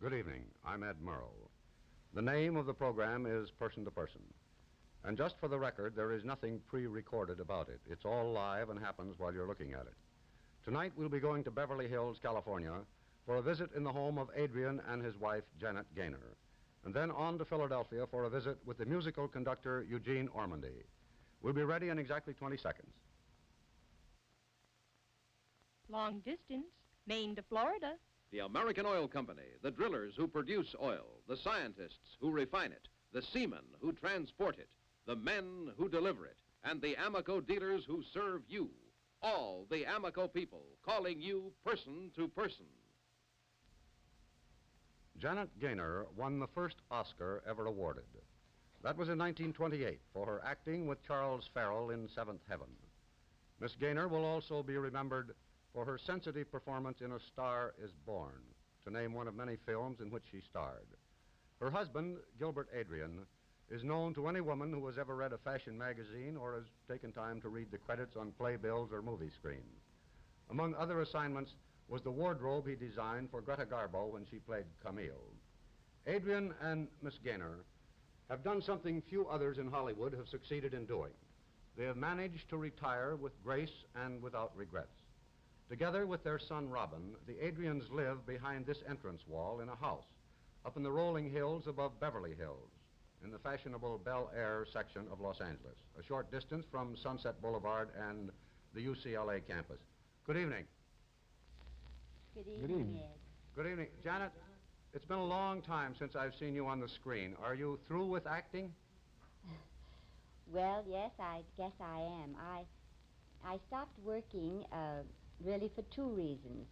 Good evening. I'm Ed Murrow. The name of the program is Person to Person. And just for the record, there is nothing pre-recorded about it. It's all live and happens while you're looking at it. Tonight we'll be going to Beverly Hills, California, for a visit in the home of Adrian and his wife, Janet Gaynor, and then on to Philadelphia for a visit with the musical conductor, Eugene Ormandy. We'll be ready in exactly 20 seconds. Long distance, Maine to Florida. The American Oil Company, the drillers who produce oil, the scientists who refine it, the seamen who transport it, the men who deliver it, and the Amoco dealers who serve you. All the Amoco people calling you person to person. Janet Gaynor won the first Oscar ever awarded. That was in 1928 for her acting with Charles Farrell in Seventh Heaven. Miss Gaynor will also be remembered for her sensitive performance in A Star is Born, to name one of many films in which she starred. Her husband, Gilbert Adrian, is known to any woman who has ever read a fashion magazine or has taken time to read the credits on playbills or movie screens. Among other assignments was the wardrobe he designed for Greta Garbo when she played Camille. Adrian and Miss Gaynor have done something few others in Hollywood have succeeded in doing. They have managed to retire with grace and without regrets. Together with their son Robin, the Adrians live behind this entrance wall in a house up in the rolling hills above Beverly Hills in the fashionable Bel Air section of Los Angeles, a short distance from Sunset Boulevard and the UCLA campus. Good evening. Good evening, Ed. Good evening. Janet, it's been a long time since I've seen you on the screen. Are you through with acting? Well, yes, I guess I am. I stopped working really for two reasons.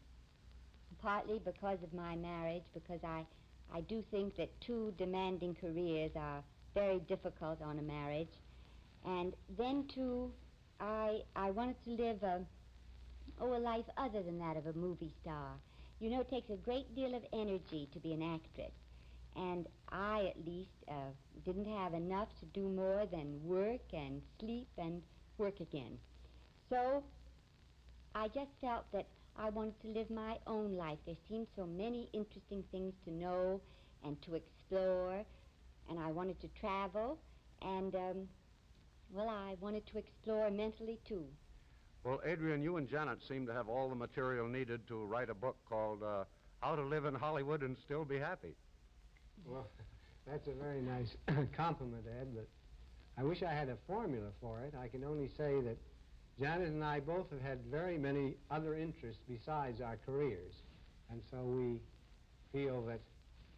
Partly because of my marriage, because I do think that two demanding careers are very difficult on a marriage. And then, too, I wanted to live a life other than that of a movie star. You know, it takes a great deal of energy to be an actress. And I, at least, didn't have enough to do more than work and sleep and work again. So I just felt that I wanted to live my own life. There seemed so many interesting things to know and to explore, and I wanted to travel, and, I wanted to explore mentally, too. Well, Adrian, you and Janet seem to have all the material needed to write a book called How to Live in Hollywood and Still Be Happy. Well, that's a very nice compliment, Ed, but I wish I had a formula for it. I can only say that Janet and I both have had very many other interests besides our careers, and so we feel that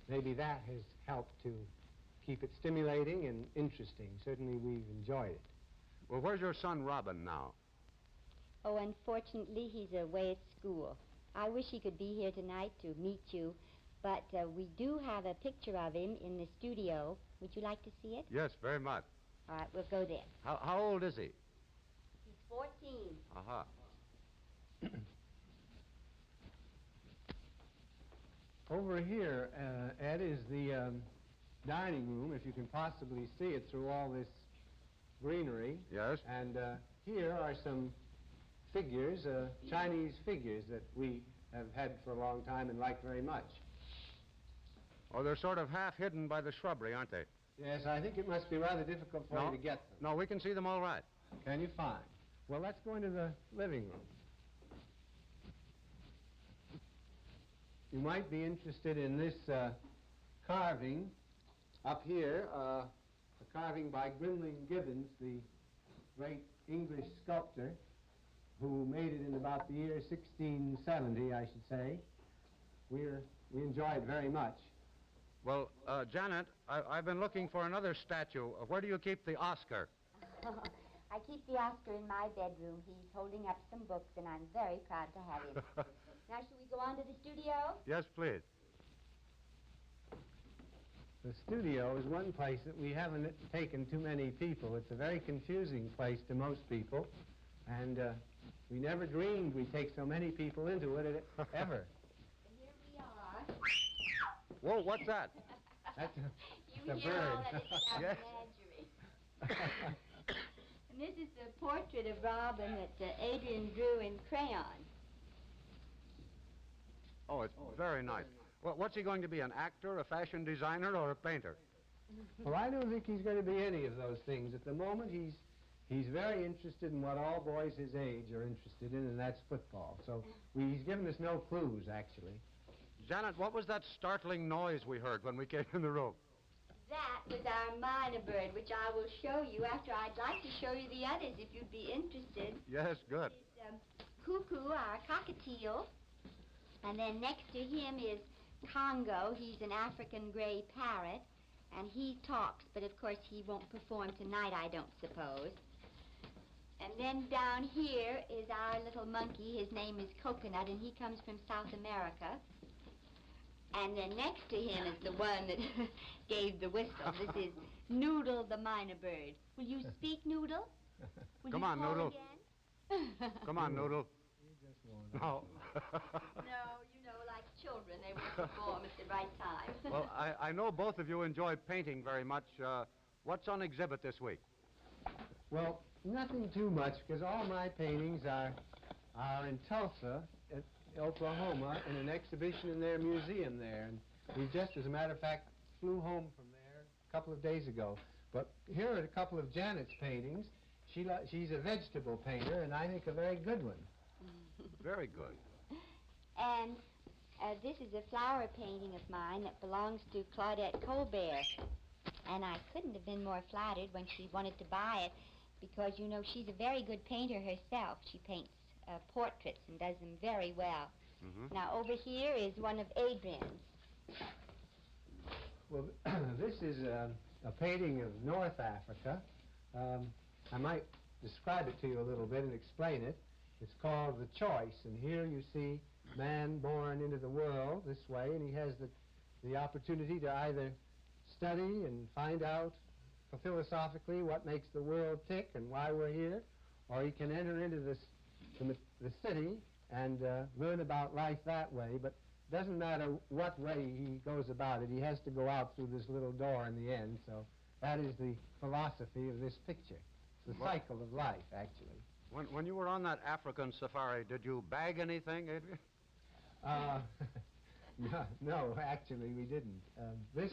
maybe that has helped to keep it stimulating and interesting. Certainly we've enjoyed it. Well, where's your son Robin now? Oh, unfortunately, he's away at school. I wish he could be here tonight to meet you, but we do have a picture of him in the studio. Would you like to see it? Yes, very much. All right, we'll go there. How old is he? He's 14. Aha. Over here, Ed, is the dining room, if you can possibly see it through all this greenery. Yes. And here are some figures, Chinese figures that we have had for a long time and like very much. Oh, they're sort of half hidden by the shrubbery, aren't they? Yes, I think it must be rather difficult for you to get them. No, we can see them all right. Can you find? Well, let's go into the living room. You might be interested in this carving up here, a carving by Grinling Gibbons, the great English sculptor, who made it in about the year 1670, I should say. We enjoy it very much. Well, Janet, I've been looking for another statue. Where do you keep the Oscar? I keep the Oscar in my bedroom. He's holding up some books, and I'm very proud to have him. Now, shall we go on to the studio? Yes, please. The studio is one place that we haven't taken too many people. It's a very confusing place to most people, and we never dreamed we'd take so many people into it ever. Here we are. Whoa, what's that? That's You a hear bird. all that, it's our Yes. menagerie. And this is the portrait of Robin that Adrian drew in crayon. Oh, it's very nice. What's he going to be, an actor, a fashion designer, or a painter? Well, I don't think he's going to be any of those things. At the moment, he's very interested in what all boys his age are interested in, and that's football. So he's given us no clues, actually. Janet, what was that startling noise we heard when we came in the room? That was our minor bird, which I will show you after. I'd like to show you the others if you'd be interested. Yes, good. It's Cuckoo, our cockatiel. And then next to him is Congo. He's an African gray parrot. And he talks, but of course he won't perform tonight, I don't suppose. And then down here is our little monkey. His name is Coconut, and he comes from South America. And then next to him is the one that gave the whistle. This is Noodle the minor bird. Will you speak, Noodle? Will Come you on, call Noodle. Again? Come on, Noodle. No. No, you know, like children, they won't perform at the right time. Well, I know both of you enjoy painting very much. What's on exhibit this week? Well, nothing too much, because all my paintings are in Tulsa, Oklahoma, in an exhibition in their museum there. And we just, as a matter of fact, flew home from there a couple of days ago. But here are a couple of Janet's paintings. She's a vegetable painter, and I think a very good one. Very good. And this is a flower painting of mine that belongs to Claudette Colbert. And I couldn't have been more flattered when she wanted to buy it, because, you know, she's a very good painter herself. She paints portraits and does them very well. Mm-hmm. Now, over here is one of Adrian's. Well, this is a painting of North Africa. I might describe it to you a little bit and explain it. It's called The Choice, and here you see man born into the world this way, and he has the opportunity to either study and find out philosophically what makes the world tick and why we're here, or he can enter into the city and learn about life that way. But it doesn't matter what way he goes about it, he has to go out through this little door in the end. So that is the philosophy of this picture. It's the cycle of life, actually. When you were on that African safari, did you bag anything, Adrian? No, actually we didn't. This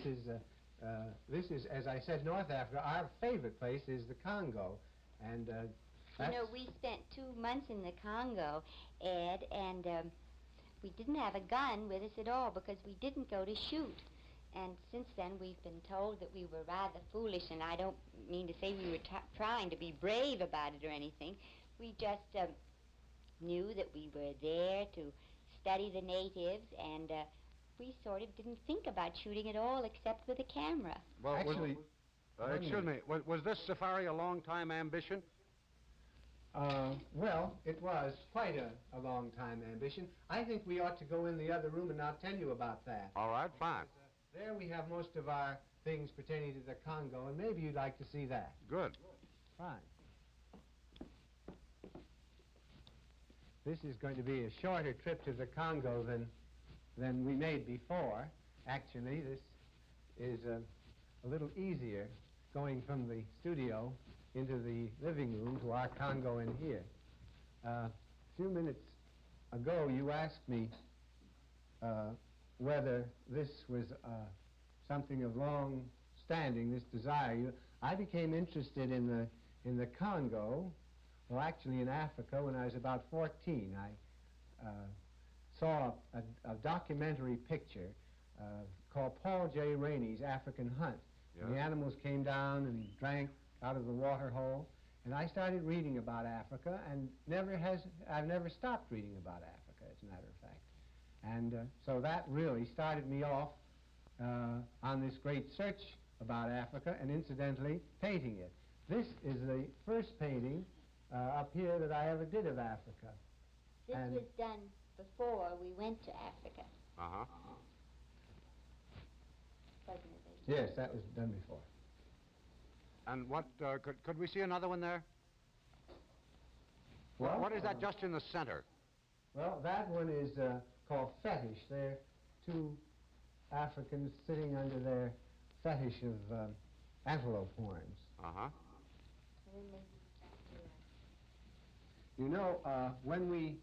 is, as I said, North Africa. Our favorite place is the Congo, and you know, we spent 2 months in the Congo, Ed, and we didn't have a gun with us at all because we didn't go to shoot. And since then, we've been told that we were rather foolish, and I don't mean to say we were trying to be brave about it or anything. We just knew that we were there to study the natives, and we sort of didn't think about shooting at all except with a camera. Well, actually, excuse me, was this safari a long-time ambition? Well, it was quite a long-time ambition. I think we ought to go in the other room, and I'll tell you about that. All right, fine. There we have most of our things pertaining to the Congo, and maybe you'd like to see that. Good. Fine. This is going to be a shorter trip to the Congo than we made before. Actually, this is a little easier, going from the studio into the living room to our Congo in here. A few minutes ago, you asked me whether this was something of long standing, this desire. I became interested in the Congo, well, actually in Africa, when I was about 14. I saw a documentary picture called Paul J. Rainey's African Hunt. Yeah. The animals came down and drank out of the water hole, and I started reading about Africa, and I've never stopped reading about Africa, as a matter of fact. And so that really started me off on this great search about Africa, and incidentally, painting it. This is the first painting up here that I ever did of Africa. This and was done before we went to Africa, Uh-huh. wasn't it? yes, that was done before. And what, could we see another one there? Well, What is that just in the center? Well, that one is called Fetish. They're 2 Africans sitting under their fetish of antelope horns. Uh-huh. You know, when we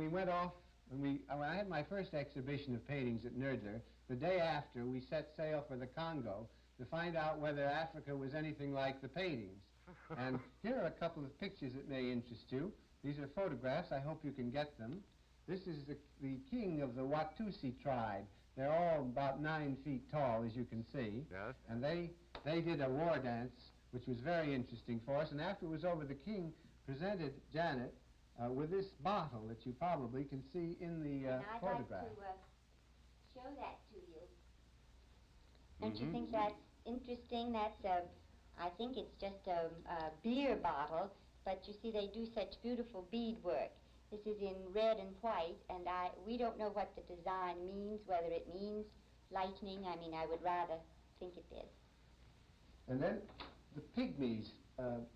went off When I had my first exhibition of paintings at Nerdler, the day after we set sail for the Congo to find out whether Africa was anything like the paintings. And here are a couple of pictures that may interest you. These are photographs. I hope you can get them. This is the king of the Watusi tribe. They're all about 9 feet tall, as you can see. Yes. And they did a war dance, which was very interesting for us. And after it was over, the king presented Janet with this bottle that you probably can see in the photograph. I'd like to show that to you. Don't you think that's interesting? That's I think it's just a beer bottle, but you see they do such beautiful beadwork. This is in red and white, and we don't know what the design means, whether it means lightning. I mean, I would rather think it did. And then the Pygmies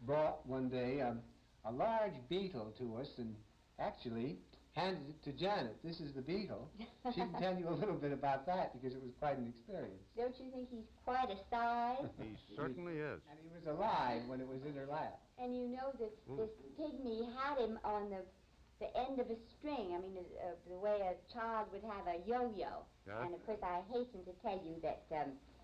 brought one day a large beetle to us and actually handed it to Janet. This is the beetle. She can tell you a little bit about that because it was quite an experience. Don't you think he's quite a size? He certainly is. And he was alive when it was in her lap. And you know that this pygmy had him on the end of a string. I mean, the way a child would have a yo-yo. Yes. And of course, I hasten to tell you that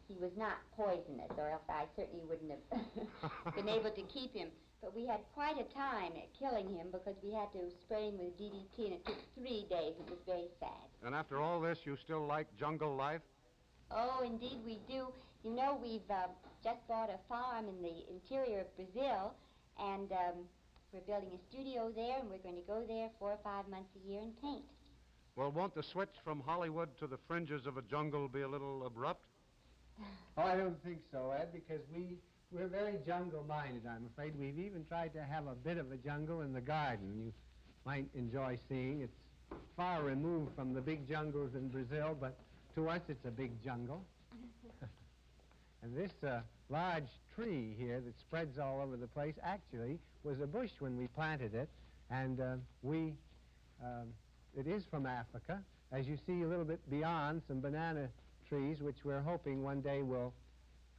he was not poisonous, or else I certainly wouldn't have been able to keep him. But we had quite a time at killing him because we had to spray him with DDT, and it took 3 days. It was very sad. And after all this, you still like jungle life? Oh, indeed we do. You know, we've just bought a farm in the interior of Brazil, and we're building a studio there, and we're going to go there 4 or 5 months a year and paint. Well, won't the switch from Hollywood to the fringes of a jungle be a little abrupt? Oh, I don't think so, Ed, because we're very jungle-minded, I'm afraid. We've even tried to have a bit of a jungle in the garden. You might enjoy seeing. It's far removed from the big jungles in Brazil, but to us it's a big jungle. And this large tree here that spreads all over the place actually was a bush when we planted it, and it is from Africa. As you see a little bit beyond, some banana trees, which we're hoping one day will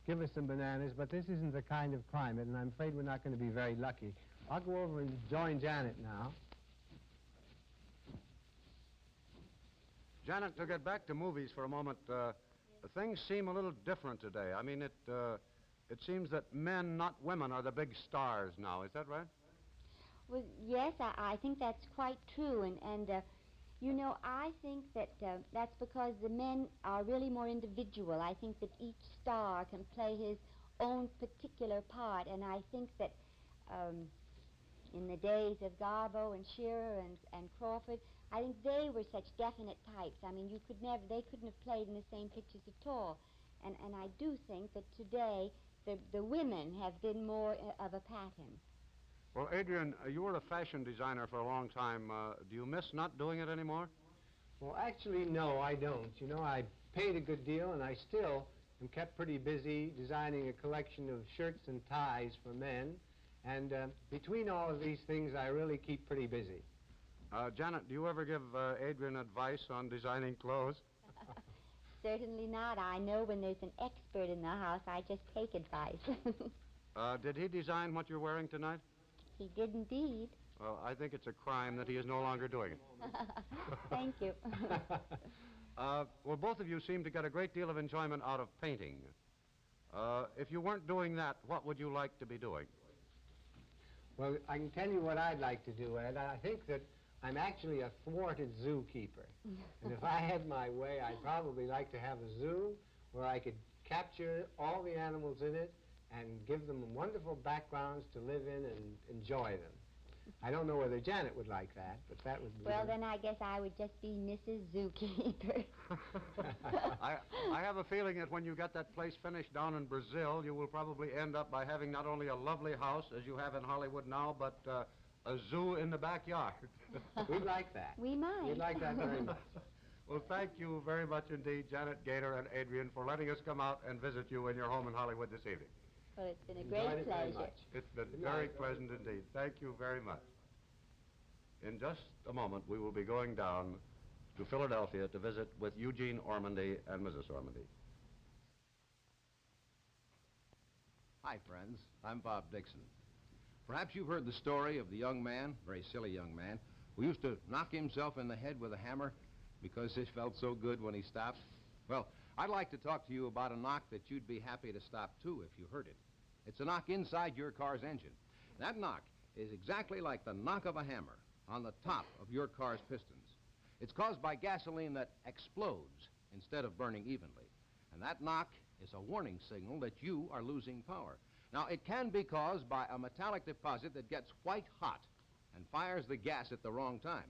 give us some bananas, but this isn't the kind of climate, and I'm afraid we're not going to be very lucky. I'll go over and join Janet now. Janet, to get back to movies for a moment, things seem a little different today. I mean, it seems that men, not women, are the big stars now. Is that right? Well, yes, I think that's quite true, and you know, I think that that's because the men are really more individual. I think that each star can play his own particular part, and I think that in the days of Garbo and Shearer and Crawford, I think they were such definite types. I mean, they couldn't have played in the same pictures at all. And I do think that today the women have been more of a pattern. Well, Adrian, you were a fashion designer for a long time. Do you miss not doing it anymore? Well, actually, no, I don't. You know, I paid a good deal, and I still am kept pretty busy designing a collection of shirts and ties for men. And between all of these things, I really keep pretty busy. Janet, do you ever give Adrian advice on designing clothes? Certainly not. I know when there's an expert in the house, I just take advice. Did he design what you're wearing tonight? He did indeed. Well, I think it's a crime that he is no longer doing it. Thank you. Well, both of you seem to get a great deal of enjoyment out of painting. If you weren't doing that, what would you like to be doing? Well, I can tell you what I'd like to do, Ed. I think that I'm actually a thwarted zookeeper. And if I had my way, I'd probably like to have a zoo where I could capture all the animals in it and give them wonderful backgrounds to live in and enjoy them. I don't know whether Janet would like that, but that would be... Well, then I guess I would just be Mrs. Zookeeper. I have a feeling that when you get that place finished down in Brazil, you will probably end up by having not only a lovely house, as you have in Hollywood now, but a zoo in the backyard. We'd like that. We might. We'd like that very much. Well, thank you very much indeed, Janet Gaynor and Adrian, for letting us come out and visit you in your home in Hollywood this evening. Well, it's been a Enjoyed great it very pleasure. much. It's been very pleasant indeed. Thank you very much. In just a moment, we will be going down to Philadelphia to visit with Eugene Ormandy and Mrs. Ormandy. Hi, friends. I'm Bob Dixon. Perhaps you've heard the story of the young man, very silly young man, who used to knock himself in the head with a hammer because it felt so good when he stopped? Well, I'd like to talk to you about a knock that you'd be happy to stop, too, if you heard it. It's a knock inside your car's engine. That knock is exactly like the knock of a hammer on the top of your car's pistons. It's caused by gasoline that explodes instead of burning evenly. And that knock is a warning signal that you are losing power. Now, it can be caused by a metallic deposit that gets white hot and fires the gas at the wrong time.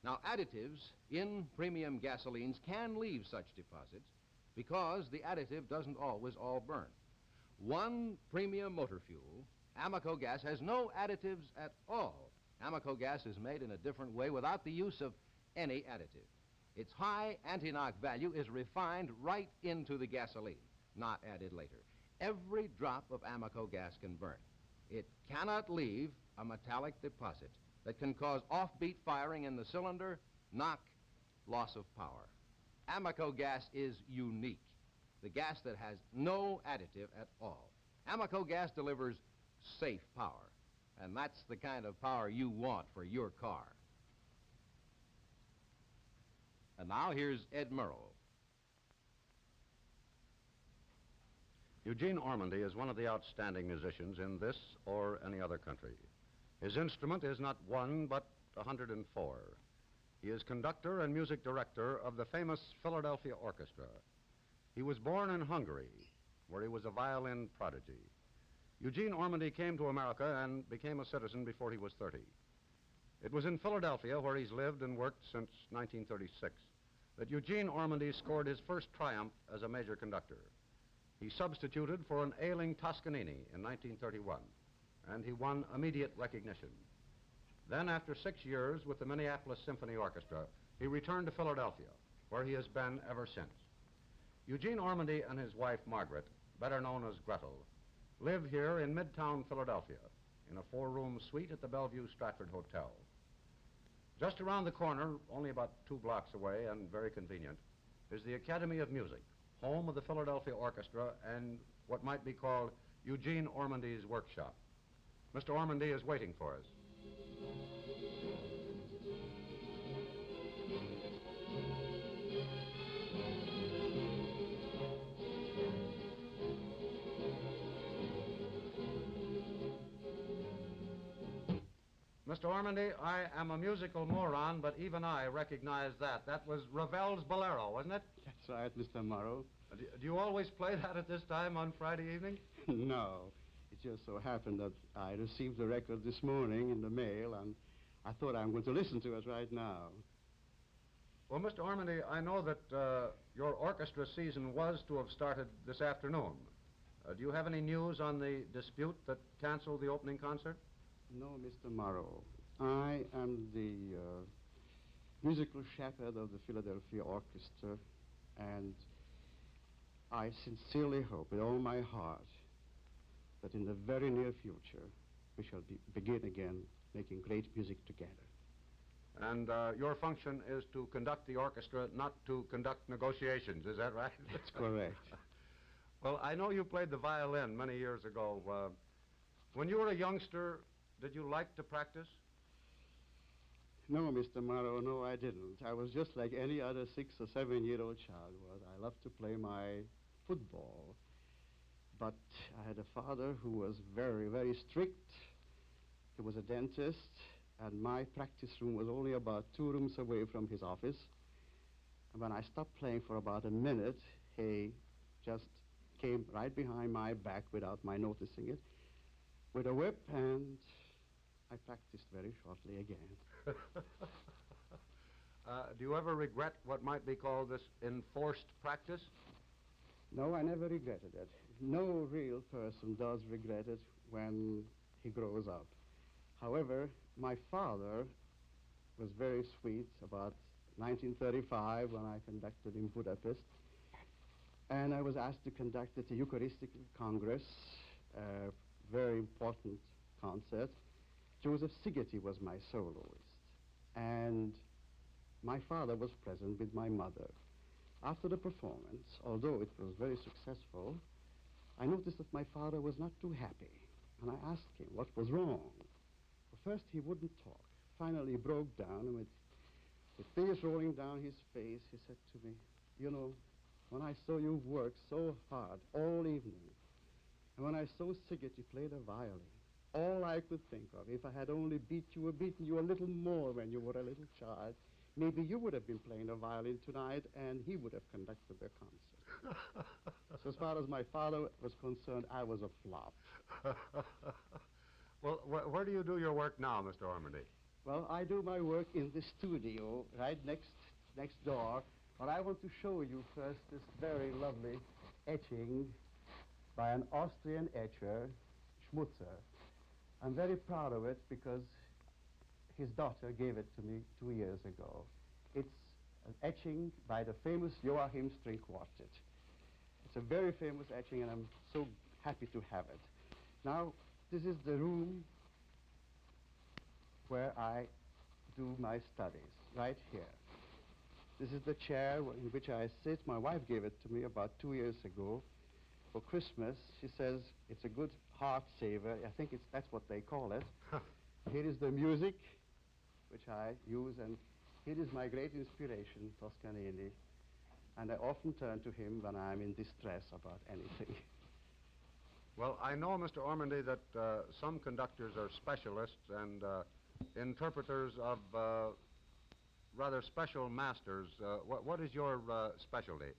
Now, additives in premium gasolines can leave such deposits because the additive doesn't always all burn. One premium motor fuel, Amoco gas, has no additives at all. Amoco gas is made in a different way without the use of any additive. Its high anti-knock value is refined right into the gasoline, not added later. Every drop of Amoco gas can burn. It cannot leave a metallic deposit that can cause offbeat firing in the cylinder, knock, loss of power. Amoco gas is unique, the gas that has no additive at all. Amoco gas delivers safe power, and that's the kind of power you want for your car. And now here's Ed Murrow. Eugene Ormandy is one of the outstanding musicians in this or any other country. His instrument is not one, but 104. He is conductor and music director of the famous Philadelphia Orchestra. He was born in Hungary, where he was a violin prodigy. Eugene Ormandy came to America and became a citizen before he was 30. It was in Philadelphia, where he's lived and worked since 1936, that Eugene Ormandy scored his first triumph as a major conductor. He substituted for an ailing Toscanini in 1931, and he won immediate recognition. Then, after 6 years with the Minneapolis Symphony Orchestra, he returned to Philadelphia, where he has been ever since. Eugene Ormandy and his wife, Margaret, better known as Gretel, live here in Midtown Philadelphia in a 4-room suite at the Bellevue Stratford Hotel. Just around the corner, only about 2 blocks away and very convenient, is the Academy of Music, home of the Philadelphia Orchestra and what might be called Eugene Ormandy's workshop. Mr. Ormandy is waiting for us. Mr. Ormandy, I am a musical moron, but even I recognize that. That was Ravel's Bolero, wasn't it? That's right, Mr. Morrow. Do you always play that at this time on Friday evening? No. It just so happened that I received the record this morning in the mail, and I thought I'm going to listen to it right now. Well, Mr. Ormandy, I know that your orchestra season was to have started this afternoon. Do you have any news on the dispute that canceled the opening concert? No, Mr. Morrow. I am the musical shepherd of the Philadelphia Orchestra, and I sincerely hope with all my heart that in the very near future we shall begin again making great music together. And your function is to conduct the orchestra, not to conduct negotiations, is that right? That's correct. Well, I know you played the violin many years ago. When you were a youngster, did you like to practice? No, Mr. Morrow, no, I didn't. I was just like any other 6 or 7-year-old child was. I loved to play my football. But I had a father who was very, very strict. He was a dentist, and my practice room was only about 2 rooms away from his office. And when I stopped playing for about a minute, he just came right behind my back without my noticing it with a whip, and I practiced very shortly again. Do you ever regret what might be called this enforced practice? No, I never regretted it. No real person does regret it when he grows up. However, my father was very sweet about 1935 when I conducted in Budapest. And I was asked to conduct at the Eucharistic Congress, a very important concert. Joseph Sigeti was my soloist. And my father was present with my mother. After the performance, although it was very successful, I noticed that my father was not too happy. And I asked him what was wrong. Well, first, he wouldn't talk. finally broke down, and with tears rolling down his face, he said to me, "You know, when I saw you work so hard all evening, and when I saw Sigurd play the violin, all I could think of, if I had only beaten you a little more when you were a little child, maybe you would have been playing the violin tonight, and he would have conducted the concert." So as far as my father was concerned, I was a flop. Well, where do you do your work now, Mr. Ormondy? Well, I do my work in the studio right next door, but I want to show you first this very lovely etching by an Austrian etcher, Schmutzer. I'm very proud of it because his daughter gave it to me 2 years ago. It's an etching by the famous Joachim String Quartet. It's a very famous etching, and I'm so happy to have it. Now, this is the room where I do my studies, right here. This is the chair in which I sit. My wife gave it to me about 2 years ago for Christmas. She says it's a good heart saver. I think that's what they call it. Here is the music, which I use, and here is my great inspiration, Toscanini. And I often turn to him when I'm in distress about anything. Well, I know, Mr. Ormondy, that some conductors are specialists and interpreters of rather special masters. What is your specialty?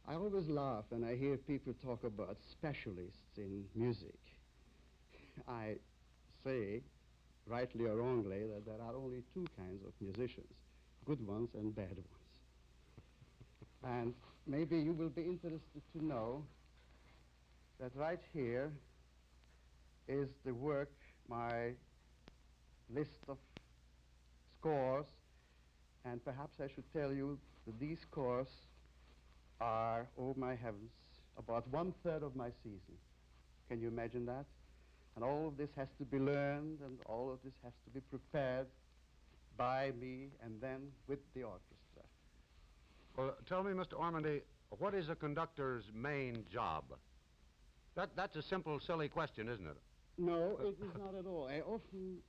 I always laugh when I hear people talk about specialists in music. I say, rightly or wrongly, that there are only two kinds of musicians, good ones and bad ones. And maybe you will be interested to know that right here is the work, my list of scores, and perhaps I should tell you that these scores are, oh my heavens, about 1/3 of my season. Can you imagine that? And all of this has to be learned, and all of this has to be prepared by me and then with the orchestra. Well, tell me, Mr. Ormondy, what is a conductor's main job? That's a simple, silly question, isn't it? No, it is not at all. I often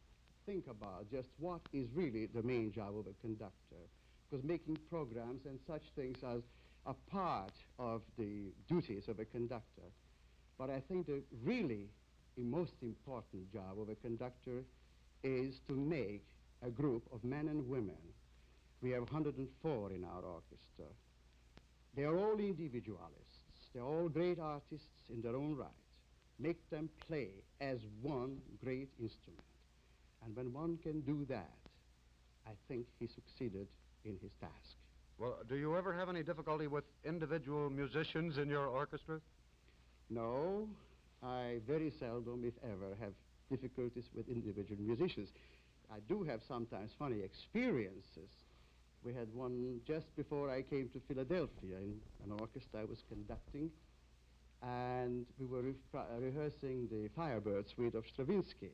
think about just what is really the main job of a conductor, because making programs and such things are a part of the duties of a conductor. But I think the really most important job of a conductor is to make a group of men and women. We have 104 in our orchestra. They are all individualists. They're all great artists in their own right. Make them play as one great instrument. And when one can do that, I think he succeeded in his task. Well, do you ever have any difficulty with individual musicians in your orchestra? No, I very seldom, if ever, have difficulties with individual musicians. I do have sometimes funny experiences. We had one just before I came to Philadelphia in an orchestra I was conducting, and we were rehearsing the Firebird Suite of Stravinsky.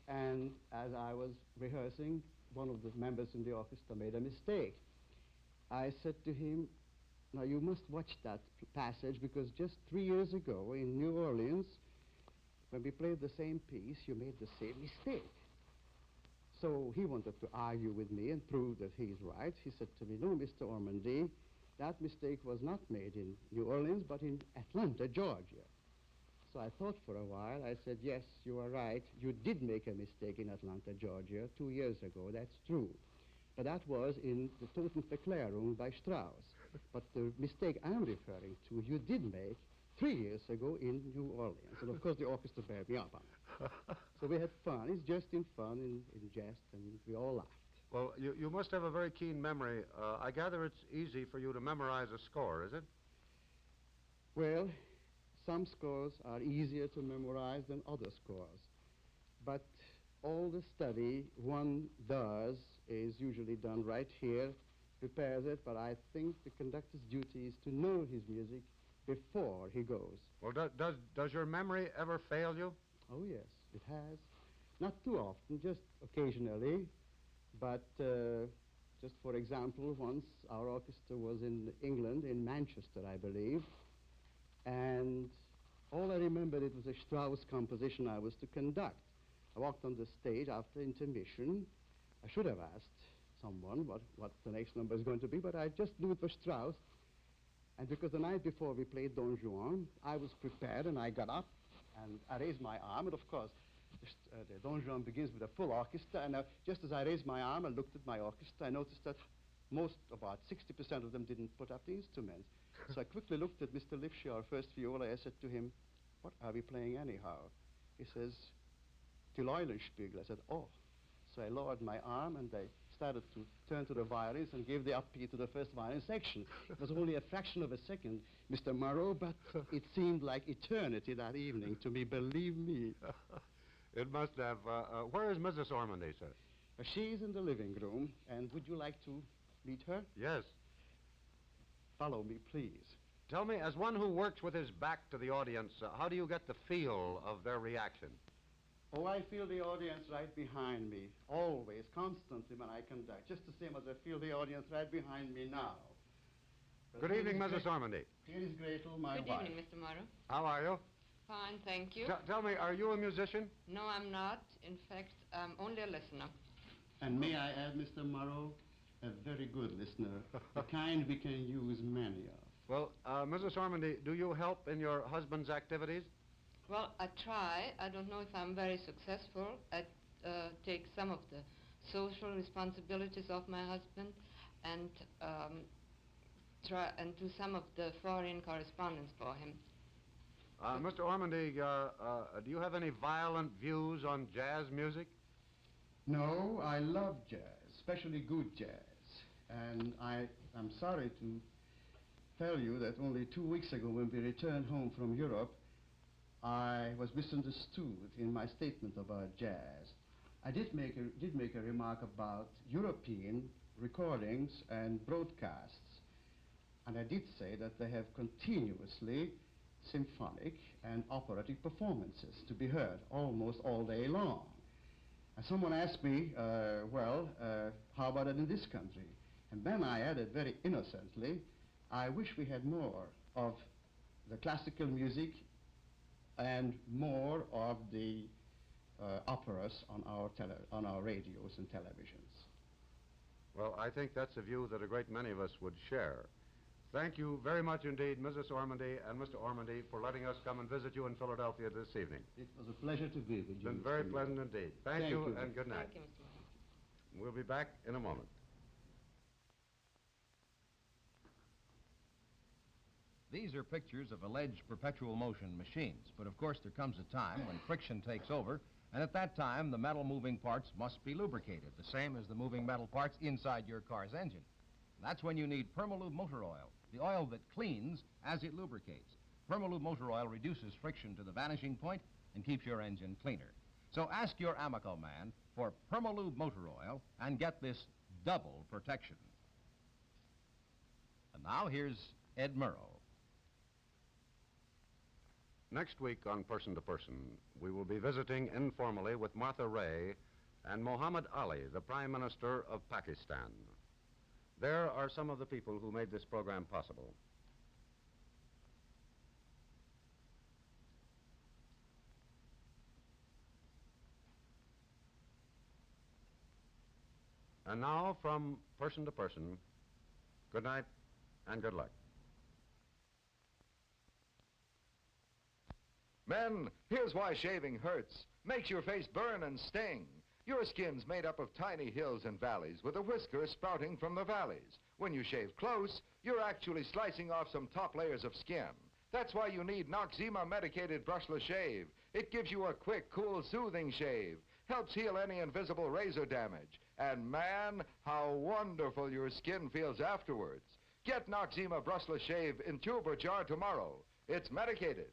And as I was rehearsing, one of the members in the orchestra made a mistake. I said to him, "Now you must watch that passage, because just 3 years ago in New Orleans, when we played the same piece, you made the same mistake." So he wanted to argue with me and prove that he's right. He said to me, "No, Mr. Ormondy, that mistake was not made in New Orleans, but in Atlanta, Georgia." So I thought for a while. I said, "Yes, you are right. You did make a mistake in Atlanta, Georgia, 2 years ago. That's true. But that was in the Totenverklärung by Strauss. But the mistake I'm referring to, you did make 3 years ago in New Orleans." And of course the orchestra bared me up on it. So we had fun. It's just in fun, in jest, and we all laughed. Well, you must have a very keen memory. I gather it's easy for you to memorize a score, is it? Well, some scores are easier to memorize than other scores. But all the study one does is usually done right here, prepares it, but I think the conductor's duty is to know his music before he goes. Well, does your memory ever fail you? Oh, yes, it has. Not too often, just occasionally. But just for example, once our orchestra was in England, in Manchester, I believe, and all I remembered, it was a Strauss composition I was to conduct. I walked on the stage after intermission. I should have asked someone what the next number is going to be, but I just knew it was Strauss. And because the night before we played Don Juan, I was prepared, and I got up, and I raised my arm, and of course, the Don Juan begins with a full orchestra, and just as I raised my arm and looked at my orchestra, I noticed that about 60% of them didn't put up the instruments. So I quickly looked at Mr. Lifshire, our first viola. I said to him, "What are we playing anyhow?" He says, "Till Eulenspiegel." I said, "Oh." So I lowered my arm, and I started to turn to the violins and gave the upbeat to the first violin section. It was only a fraction of a second, Mr. Morrow, but it seemed like eternity that evening to me, believe me. It must have. Where is Mrs. Ormonde, sir? She's in the living room, and would you like to meet her? Yes. Follow me, please. Tell me, as one who works with his back to the audience, how do you get the feel of their reaction? Oh, I feel the audience right behind me, always, constantly when I conduct, just the same as I feel the audience right behind me now. But Good evening, Mrs. Ormonde. Here is Gretel, my Good wife. evening, Mr. Morrow. How are you? Fine, thank you. Tell me, are you a musician? No, I'm not. In fact, I'm only a listener. And may I add, Mr. Morrow, a very good listener, the kind we can use many of. Well, Mrs. Ormonde, do you help in your husband's activities? Well, I try. I don't know if I'm very successful. I take some of the social responsibilities of my husband and try and do some of the foreign correspondence for him. Mr. Ormonde, do you have any violent views on jazz music? No, I love jazz, especially good jazz. And I'm sorry to tell you that only 2 weeks ago, when we returned home from Europe, I was misunderstood in my statement about jazz. I did make a remark about European recordings and broadcasts, and I did say that they have continuously symphonic and operatic performances to be heard almost all day long. And someone asked me, how about it in this country? And then I added very innocently, I wish we had more of the classical music and more of the operas on our radios and televisions. Well, I think that's a view that a great many of us would share. Thank you very much indeed, Mrs. Ormonde and Mr. Ormonde, for letting us come and visit you in Philadelphia this evening. It was a pleasure to be with you. It's been very pleasant indeed. Thank you and good night. Thank you, Mr. Morrow. We'll be back in a moment. These are pictures of alleged perpetual motion machines, but of course there comes a time when friction takes over, and at that time the metal moving parts must be lubricated, the same as the moving metal parts inside your car's engine. That's when you need Permalube motor oil, the oil that cleans as it lubricates. Permalube motor oil reduces friction to the vanishing point and keeps your engine cleaner. So ask your Amoco man for Permalube motor oil and get this double protection. And now here's Ed Murrow. Next week on Person to Person, we will be visiting informally with Martha Ray and Muhammad Ali, the Prime Minister of Pakistan. There are some of the people who made this program possible. And now, from Person to Person, good night and good luck. Men, here's why shaving hurts. Makes your face burn and sting. Your skin's made up of tiny hills and valleys with a whisker sprouting from the valleys. When you shave close, you're actually slicing off some top layers of skin. That's why you need Noxzema medicated brushless shave. It gives you a quick, cool, soothing shave. Helps heal any invisible razor damage. And man, how wonderful your skin feels afterwards. Get Noxzema brushless shave in tube or jar tomorrow. It's medicated.